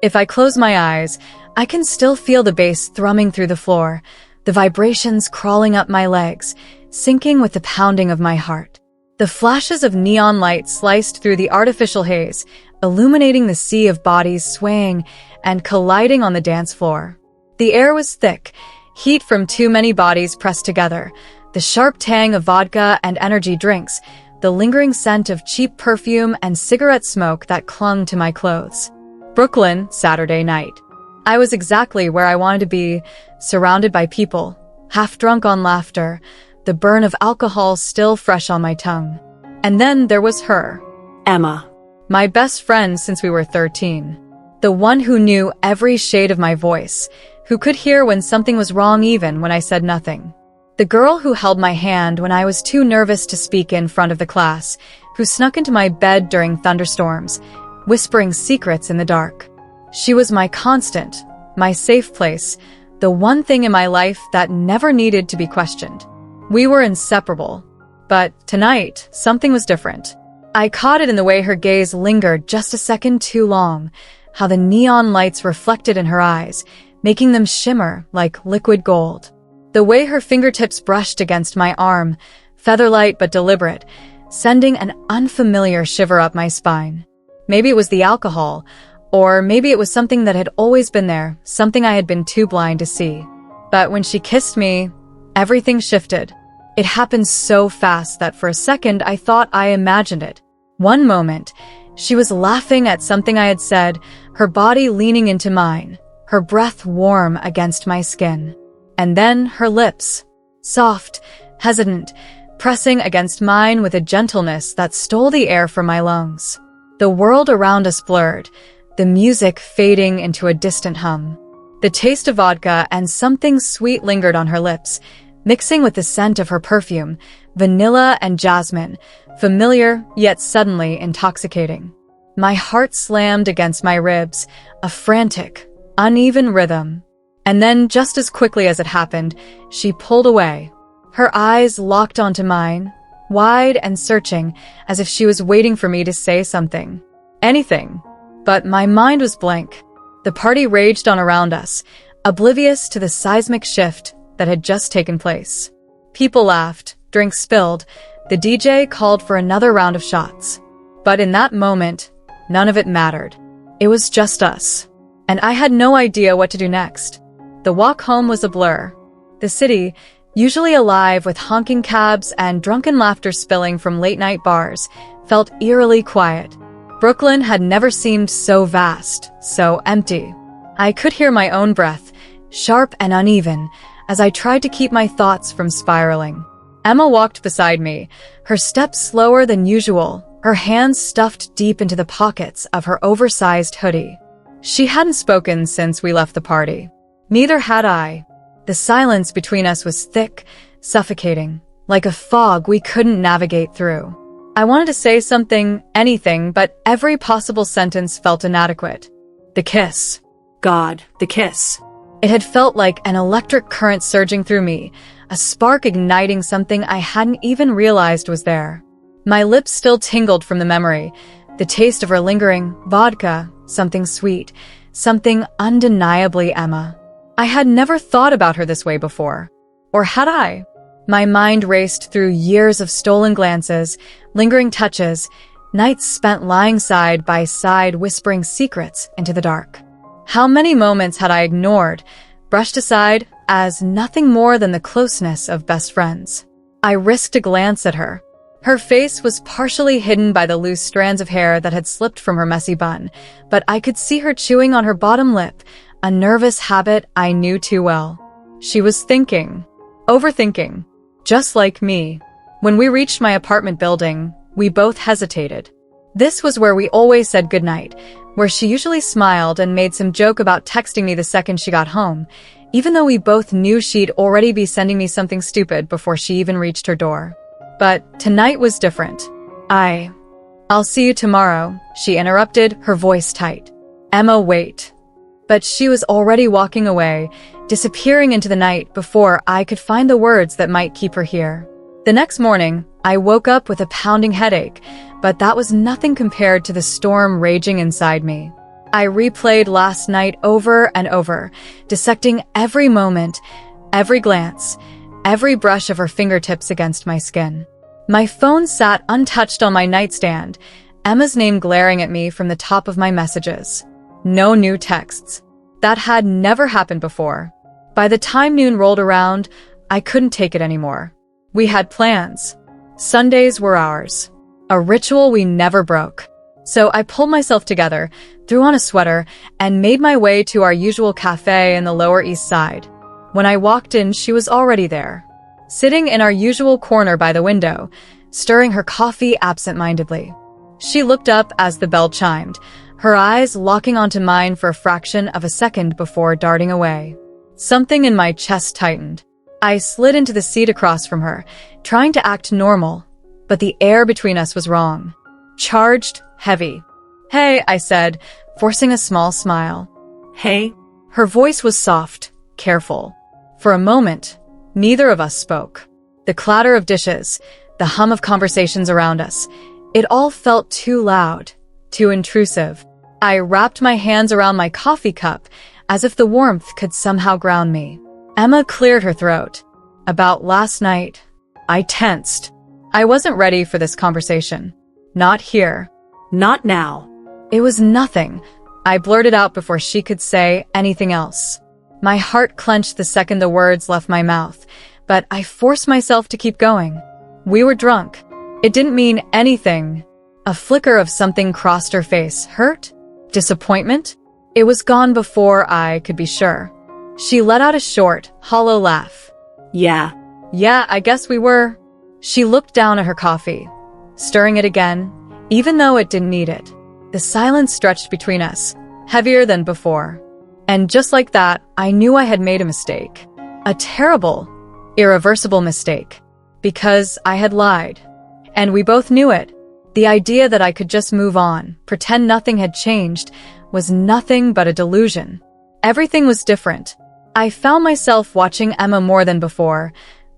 If I close my eyes, I can still feel the bass thrumming through the floor, the vibrations crawling up my legs, syncing with the pounding of my heart. The flashes of neon light sliced through the artificial haze, illuminating the sea of bodies swaying and colliding on the dance floor. The air was thick, heat from too many bodies pressed together, the sharp tang of vodka and energy drinks, the lingering scent of cheap perfume and cigarette smoke that clung to my clothes. Brooklyn, Saturday night. I was exactly where I wanted to be, surrounded by people, half drunk on laughter, the burn of alcohol still fresh on my tongue. And then there was her. Emma. My best friend since we were 13. The one who knew every shade of my voice, who could hear when something was wrong even when I said nothing. The girl who held my hand when I was too nervous to speak in front of the class, who snuck into my bed during thunderstorms, whispering secrets in the dark. She was my constant, my safe place, the one thing in my life that never needed to be questioned. We were inseparable. But tonight, something was different. I caught it in the way her gaze lingered just a second too long, how the neon lights reflected in her eyes, making them shimmer like liquid gold. The way her fingertips brushed against my arm, featherlight but deliberate, sending an unfamiliar shiver up my spine. Maybe it was the alcohol, or maybe it was something that had always been there, something I had been too blind to see. But when she kissed me, everything shifted. It happened so fast that for a second I thought I imagined it. One moment, she was laughing at something I had said, her body leaning into mine, her breath warm against my skin. And then her lips, soft, hesitant, pressing against mine with a gentleness that stole the air from my lungs. The world around us blurred, the music fading into a distant hum. The taste of vodka and something sweet lingered on her lips, mixing with the scent of her perfume, vanilla and jasmine, familiar yet suddenly intoxicating. My heart slammed against my ribs, a frantic, uneven rhythm. And then, just as quickly as it happened, she pulled away. Her eyes locked onto mine, wide and searching, as if she was waiting for me to say something. Anything. But my mind was blank. The party raged on around us, oblivious to the seismic shift that had just taken place. People laughed, drinks spilled, the DJ called for another round of shots. But in that moment, none of it mattered. It was just us. And I had no idea what to do next. The walk home was a blur. The city, usually alive with honking cabs and drunken laughter spilling from late-night bars, felt eerily quiet. Brooklyn had never seemed so vast, so empty. I could hear my own breath, sharp and uneven, as I tried to keep my thoughts from spiraling. Emma walked beside me, her steps slower than usual, her hands stuffed deep into the pockets of her oversized hoodie. She hadn't spoken since we left the party. Neither had I. The silence between us was thick, suffocating, like a fog we couldn't navigate through. I wanted to say something, anything, but every possible sentence felt inadequate. The kiss. God, the kiss. It had felt like an electric current surging through me, a spark igniting something I hadn't even realized was there. My lips still tingled from the memory, the taste of her lingering vodka, something sweet, something undeniably Emma. I had never thought about her this way before. Or had I? My mind raced through years of stolen glances, lingering touches, nights spent lying side by side whispering secrets into the dark. How many moments had I ignored, brushed aside as nothing more than the closeness of best friends? I risked a glance at her. Her face was partially hidden by the loose strands of hair that had slipped from her messy bun, but I could see her chewing on her bottom lip, a nervous habit I knew too well. She was thinking, overthinking, just like me. When we reached my apartment building, we both hesitated. This was where we always said goodnight, where she usually smiled and made some joke about texting me the second she got home, even though we both knew she'd already be sending me something stupid before she even reached her door. But tonight was different. I'll see you tomorrow, she interrupted, her voice tight. Emma, wait. But she was already walking away, disappearing into the night before I could find the words that might keep her here. The next morning, I woke up with a pounding headache, but that was nothing compared to the storm raging inside me. I replayed last night over and over, dissecting every moment, every glance, every brush of her fingertips against my skin. My phone sat untouched on my nightstand, Emma's name glaring at me from the top of my messages. No new texts. That had never happened before. By the time noon rolled around, I couldn't take it anymore. We had plans. Sundays were ours. A ritual we never broke. So I pulled myself together, threw on a sweater, and made my way to our usual cafe in the Lower East Side. When I walked in, she was already there, sitting in our usual corner by the window, stirring her coffee absent-mindedly. She looked up as the bell chimed, her eyes locking onto mine for a fraction of a second before darting away. Something in my chest tightened. I slid into the seat across from her, trying to act normal, but the air between us was wrong. Charged, heavy. "Hey," I said, forcing a small smile. Hey? Her voice was soft, careful. For a moment, neither of us spoke. The clatter of dishes, the hum of conversations around us, it all felt too loud, too intrusive. I wrapped my hands around my coffee cup, as if the warmth could somehow ground me. Emma cleared her throat. "About last night." I tensed. I wasn't ready for this conversation. Not here. Not now. It was nothing, I blurted out before she could say anything else. My heart clenched the second the words left my mouth, but I forced myself to keep going. We were drunk. It didn't mean anything. A flicker of something crossed her face. Hurt? Disappointment? It was gone before I could be sure. She let out a short, hollow laugh. Yeah. Yeah, I guess we were. She looked down at her coffee, stirring it again, even though it didn't need it. The silence stretched between us, heavier than before. And just like that, I knew I had made a mistake. A terrible, irreversible mistake. Because I had lied. And we both knew it. The idea that I could just move on, pretend nothing had changed, was nothing but a delusion. Everything was different. I found myself watching Emma more than before,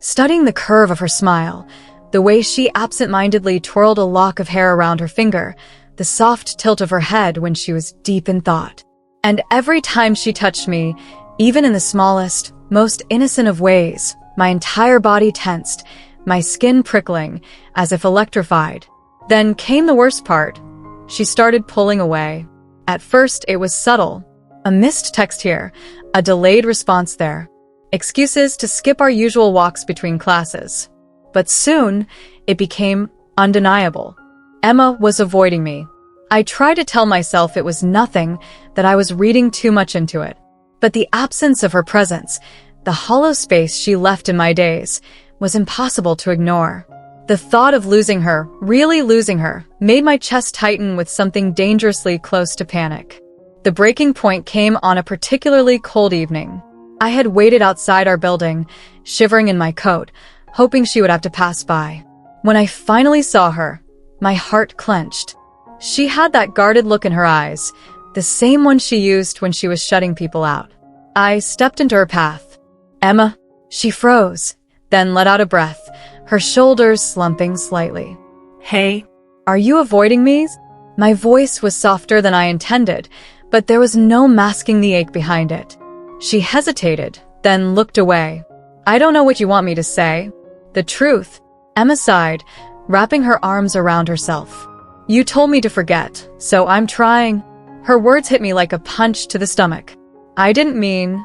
studying the curve of her smile, the way she absent-mindedly twirled a lock of hair around her finger, the soft tilt of her head when she was deep in thought. And every time she touched me, even in the smallest, most innocent of ways, my entire body tensed, my skin prickling, as if electrified. Then came the worst part. She started pulling away. At first, it was subtle. A missed text here, a delayed response there. Excuses to skip our usual walks between classes. But soon, it became undeniable. Emma was avoiding me. I tried to tell myself it was nothing, that I was reading too much into it. But the absence of her presence, the hollow space she left in my days, was impossible to ignore. The thought of losing her, really losing her, made my chest tighten with something dangerously close to panic. The breaking point came on a particularly cold evening. I had waited outside our building, shivering in my coat, hoping she would have to pass by. When I finally saw her, my heart clenched. She had that guarded look in her eyes, the same one she used when she was shutting people out. I stepped into her path. "Emma." She froze, then let out a breath, her shoulders slumping slightly. Hey? "Are you avoiding me?" My voice was softer than I intended, but there was no masking the ache behind it. She hesitated, then looked away. "I don't know what you want me to say." "The truth." Emma sighed, wrapping her arms around herself. "You told me to forget, so I'm trying." Her words hit me like a punch to the stomach. "I didn't mean."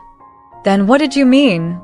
"Then what did you mean?"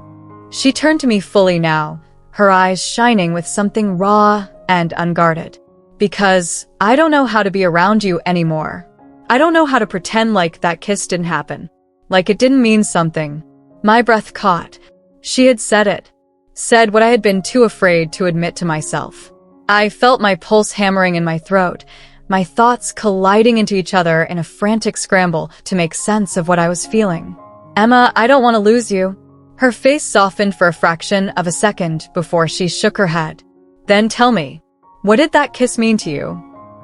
She turned to me fully now, her eyes shining with something raw and unguarded. "Because I don't know how to be around you anymore. I don't know how to pretend like that kiss didn't happen. Like it didn't mean something." My breath caught. She had said it. Said what I had been too afraid to admit to myself. I felt my pulse hammering in my throat, my thoughts colliding into each other in a frantic scramble to make sense of what I was feeling. "Emma, I don't want to lose you." Her face softened for a fraction of a second before she shook her head. "Then tell me, what did that kiss mean to you?"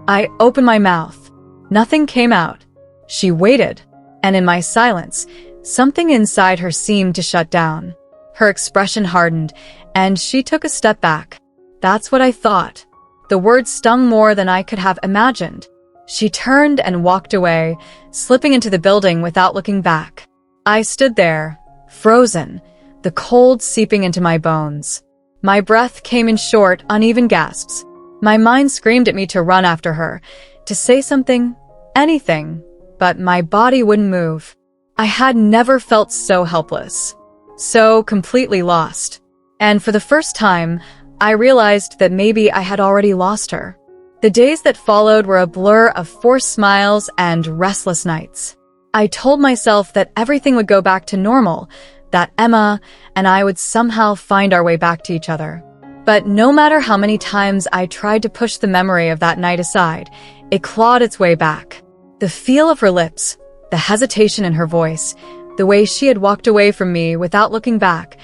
I opened my mouth. Nothing came out. She waited, and in my silence, something inside her seemed to shut down. Her expression hardened, and she took a step back. "That's what I thought." The words stung more than I could have imagined. She turned and walked away, slipping into the building without looking back. I stood there, frozen, the cold seeping into my bones. My breath came in short, uneven gasps. My mind screamed at me to run after her, to say something, anything, but my body wouldn't move. I had never felt so helpless, so completely lost. And for the first time, I realized that maybe I had already lost her. The days that followed were a blur of forced smiles and restless nights. I told myself that everything would go back to normal, that Emma and I would somehow find our way back to each other. But no matter how many times I tried to push the memory of that night aside, it clawed its way back. The feel of her lips, the hesitation in her voice, the way she had walked away from me without looking back,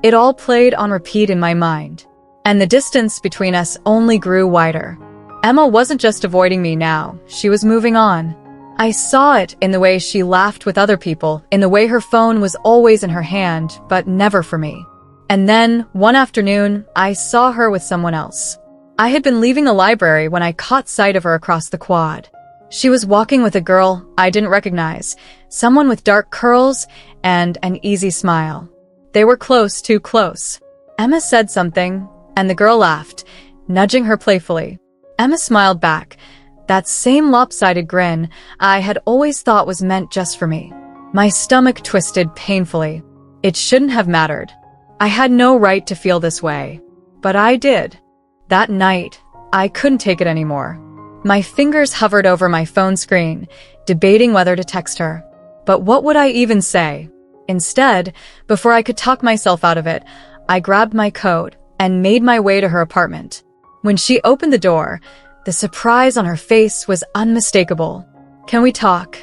it all played on repeat in my mind. And the distance between us only grew wider. Emma wasn't just avoiding me now, she was moving on. I saw it in the way she laughed with other people, in the way her phone was always in her hand, but never for me. And then, one afternoon, I saw her with someone else. I had been leaving the library when I caught sight of her across the quad. She was walking with a girl I didn't recognize, someone with dark curls and an easy smile. They were close, too close. Emma said something, and the girl laughed, nudging her playfully. Emma smiled back, that same lopsided grin I had always thought was meant just for me. My stomach twisted painfully. It shouldn't have mattered. I had no right to feel this way. But I did. That night, I couldn't take it anymore. My fingers hovered over my phone screen, debating whether to text her. But what would I even say? Instead, before I could talk myself out of it, I grabbed my coat and made my way to her apartment. When she opened the door, the surprise on her face was unmistakable. "Can we talk?"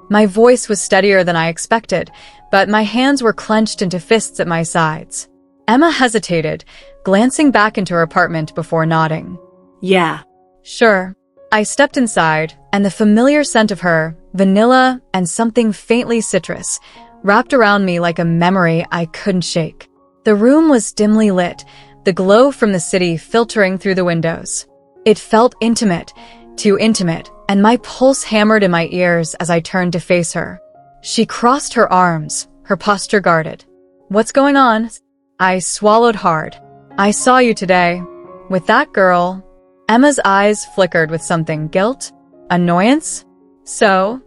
My voice was steadier than I expected, but my hands were clenched into fists at my sides. Emma hesitated, glancing back into her apartment before nodding. Yeah. Sure. I stepped inside, and the familiar scent of her, vanilla and something faintly citrus, wrapped around me like a memory I couldn't shake. The room was dimly lit, the glow from the city filtering through the windows. It felt intimate, too intimate, and my pulse hammered in my ears as I turned to face her. She crossed her arms, her posture guarded. "What's going on?" I swallowed hard. "I saw you today. With that girl." Emma's eyes flickered with something. Guilt? Annoyance? So?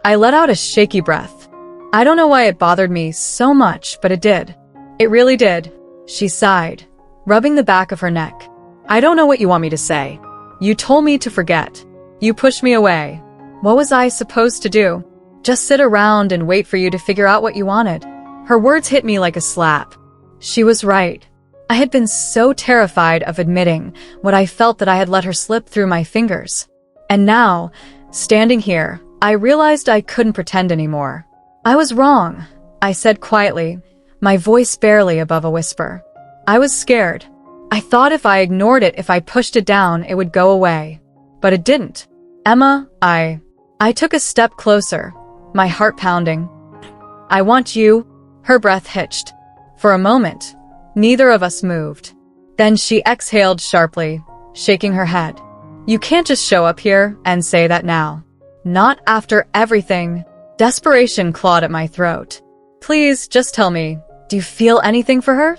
I let out a shaky breath. I don't know why it bothered me so much, but it did. It really did. She sighed, rubbing the back of her neck. "I don't know what you want me to say. You told me to forget. You pushed me away. What was I supposed to do? Just sit around and wait for you to figure out what you wanted?" Her words hit me like a slap. She was right. I had been so terrified of admitting what I felt that I had let her slip through my fingers. And now, standing here, I realized I couldn't pretend anymore. "I was wrong," I said quietly, my voice barely above a whisper. "I was scared. I thought if I ignored it, if I pushed it down, it would go away. But it didn't. Emma, I took a step closer, my heart pounding. "I want you." Her breath hitched. For a moment, neither of us moved. Then she exhaled sharply, shaking her head. "You can't just show up here and say that now. Not after everything." Desperation clawed at my throat. "Please, just tell me, do you feel anything for her?"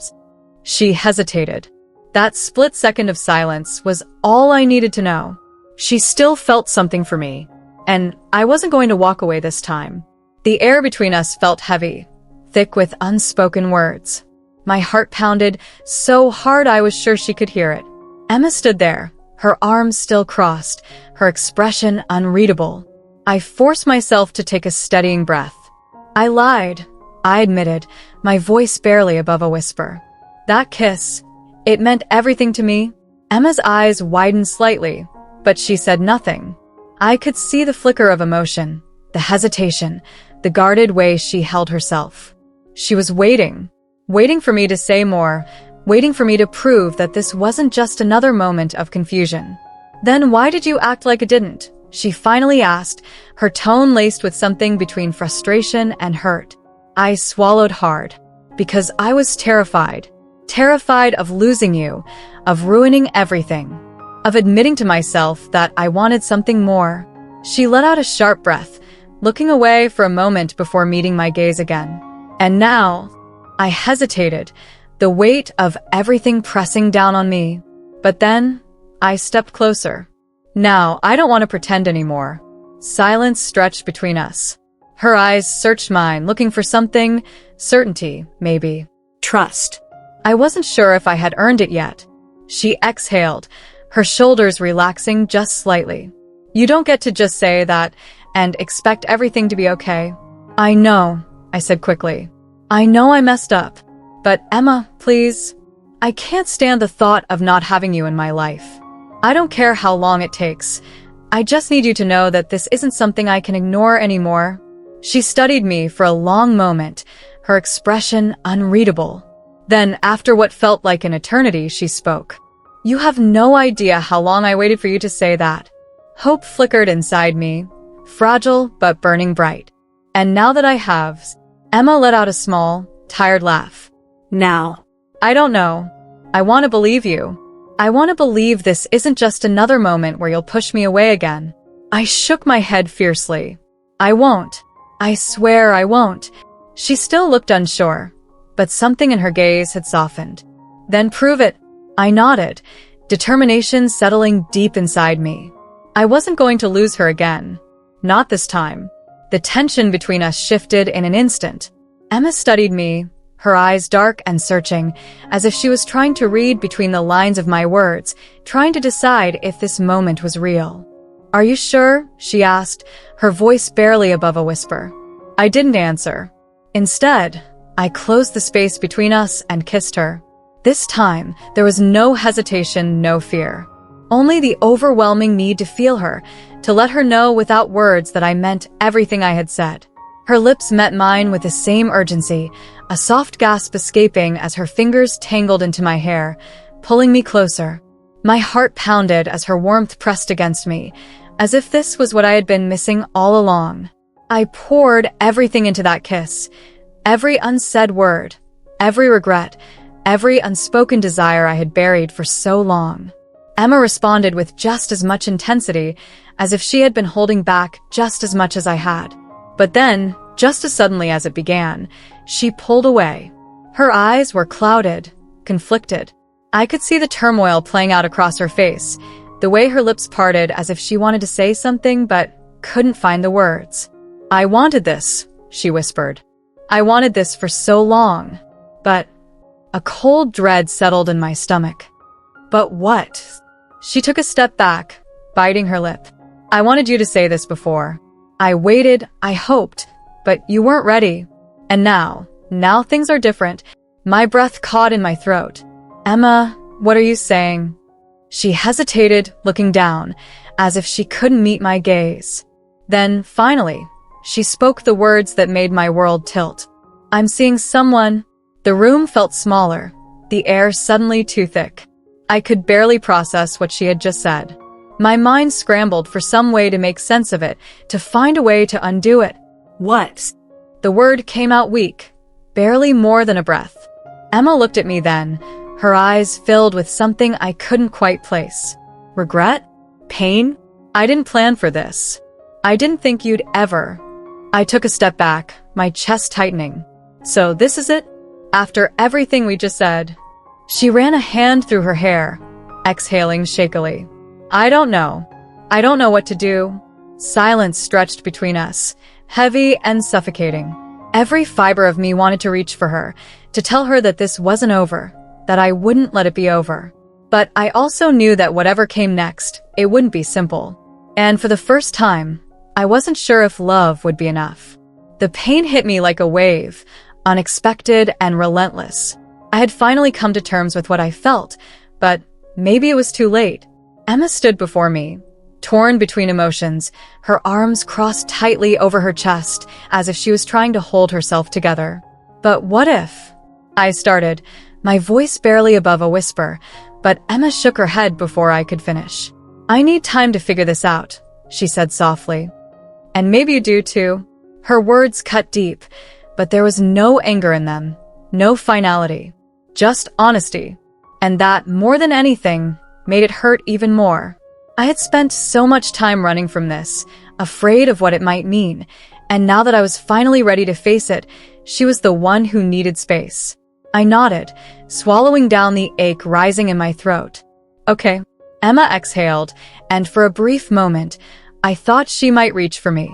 She hesitated. That split second of silence was all I needed to know. She still felt something for me, and I wasn't going to walk away this time. The air between us felt heavy, thick with unspoken words. My heart pounded so hard I was sure she could hear it. Emma stood there, her arms still crossed, her expression unreadable. I forced myself to take a steadying breath. "I lied," I admitted, my voice barely above a whisper. "That kiss, it meant everything to me." Emma's eyes widened slightly, but she said nothing. I could see the flicker of emotion, the hesitation, the guarded way she held herself. She was waiting for me to say more, waiting for me to prove that this wasn't just another moment of confusion. "Then why did you act like it didn't?" she finally asked, her tone laced with something between frustration and hurt. I swallowed hard, because I was terrified of losing you, of ruining everything, of admitting to myself that I wanted something more. She let out a sharp breath, looking away for a moment before meeting my gaze again. And now, I hesitated, the weight of everything pressing down on me. But then, I stepped closer. Now, I don't want to pretend anymore. Silence stretched between us. Her eyes searched mine, looking for something, certainty, maybe. Trust. I wasn't sure if I had earned it yet. She exhaled, her shoulders relaxing just slightly. You don't get to just say that and expect everything to be okay. I know, I said quickly. I know I messed up. But Emma, please. I can't stand the thought of not having you in my life. I don't care how long it takes. I just need you to know that this isn't something I can ignore anymore. She studied me for a long moment, her expression unreadable. Then, after what felt like an eternity, she spoke. You have no idea how long I waited for you to say that. Hope flickered inside me, fragile but burning bright. And now that I have, Emma let out a small, tired laugh. Now. I don't know. I want to believe you. I want to believe this isn't just another moment where you'll push me away again. I shook my head fiercely. I won't. I swear I won't. She still looked unsure, but something in her gaze had softened. Then prove it. I nodded, determination settling deep inside me. I wasn't going to lose her again. Not this time. The tension between us shifted in an instant. Emma studied me, her eyes dark and searching, as if she was trying to read between the lines of my words, trying to decide if this moment was real. Are you sure? She asked, her voice barely above a whisper. I didn't answer. Instead, I closed the space between us and kissed her. This time, there was no hesitation, no fear. Only the overwhelming need to feel her, to let her know without words that I meant everything I had said. Her lips met mine with the same urgency, a soft gasp escaping as her fingers tangled into my hair, pulling me closer. My heart pounded as her warmth pressed against me, as if this was what I had been missing all along. I poured everything into that kiss, every unsaid word, every regret, every unspoken desire I had buried for so long. Emma responded with just as much intensity, as if she had been holding back just as much as I had. But then, just as suddenly as it began, she pulled away. Her eyes were clouded, conflicted. I could see the turmoil playing out across her face, the way her lips parted as if she wanted to say something but couldn't find the words. I wanted this, she whispered. I wanted this for so long. But a cold dread settled in my stomach. But what? She took a step back, biting her lip. I wanted you to say this before. I waited, I hoped, but you weren't ready. And now things are different. My breath caught in my throat. Emma, what are you saying? She hesitated, looking down, as if she couldn't meet my gaze. Then, finally, she spoke the words that made my world tilt. I'm seeing someone. The room felt smaller, the air suddenly too thick. I could barely process what she had just said. My mind scrambled for some way to make sense of it, to find a way to undo it. What? The word came out weak, barely more than a breath. Emma looked at me then, her eyes filled with something I couldn't quite place. Regret? Pain? I didn't plan for this. I didn't think you'd ever. I took a step back, my chest tightening. So this is it? After everything we just said? She ran a hand through her hair, exhaling shakily. I don't know. I don't know what to do. Silence stretched between us, heavy and suffocating. Every fiber of me wanted to reach for her, to tell her that this wasn't over, that I wouldn't let it be over. But I also knew that whatever came next, it wouldn't be simple. And for the first time, I wasn't sure if love would be enough. The pain hit me like a wave, unexpected and relentless. I had finally come to terms with what I felt, but maybe it was too late. Emma stood before me, torn between emotions, her arms crossed tightly over her chest, as if she was trying to hold herself together. But what if? I started, my voice barely above a whisper, but Emma shook her head before I could finish. I need time to figure this out, she said softly. And maybe you do too. Her words cut deep, but there was no anger in them, no finality, just honesty. And that, more than anything, made it hurt even more. I had spent so much time running from this, afraid of what it might mean. And now that I was finally ready to face it, she was the one who needed space. I nodded, swallowing down the ache rising in my throat. Okay. Emma exhaled, and for a brief moment, I thought she might reach for me.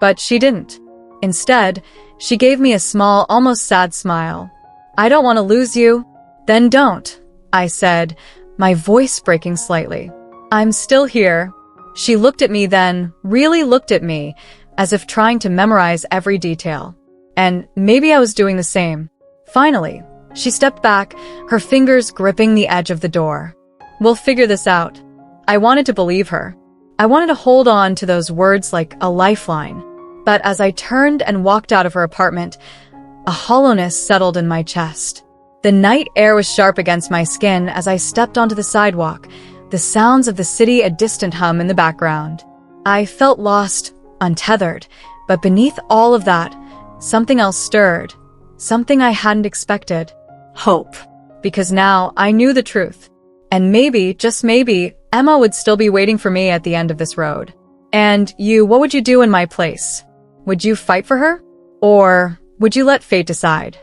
But she didn't. Instead, she gave me a small, almost sad smile. I don't want to lose you. Then don't, I said, my voice breaking slightly. I'm still here. She looked at me then, really looked at me, as if trying to memorize every detail. And maybe I was doing the same. Finally, she stepped back, her fingers gripping the edge of the door. We'll figure this out. I wanted to believe her. I wanted to hold on to those words like a lifeline. But as I turned and walked out of her apartment, a hollowness settled in my chest. The night air was sharp against my skin as I stepped onto the sidewalk, the sounds of the city a distant hum in the background. I felt lost, untethered, but beneath all of that, something else stirred, something I hadn't expected. Hope. Because now I knew the truth. And maybe, just maybe, Emma would still be waiting for me at the end of this road. And you, what would you do in my place? Would you fight for her? Or would you let fate decide?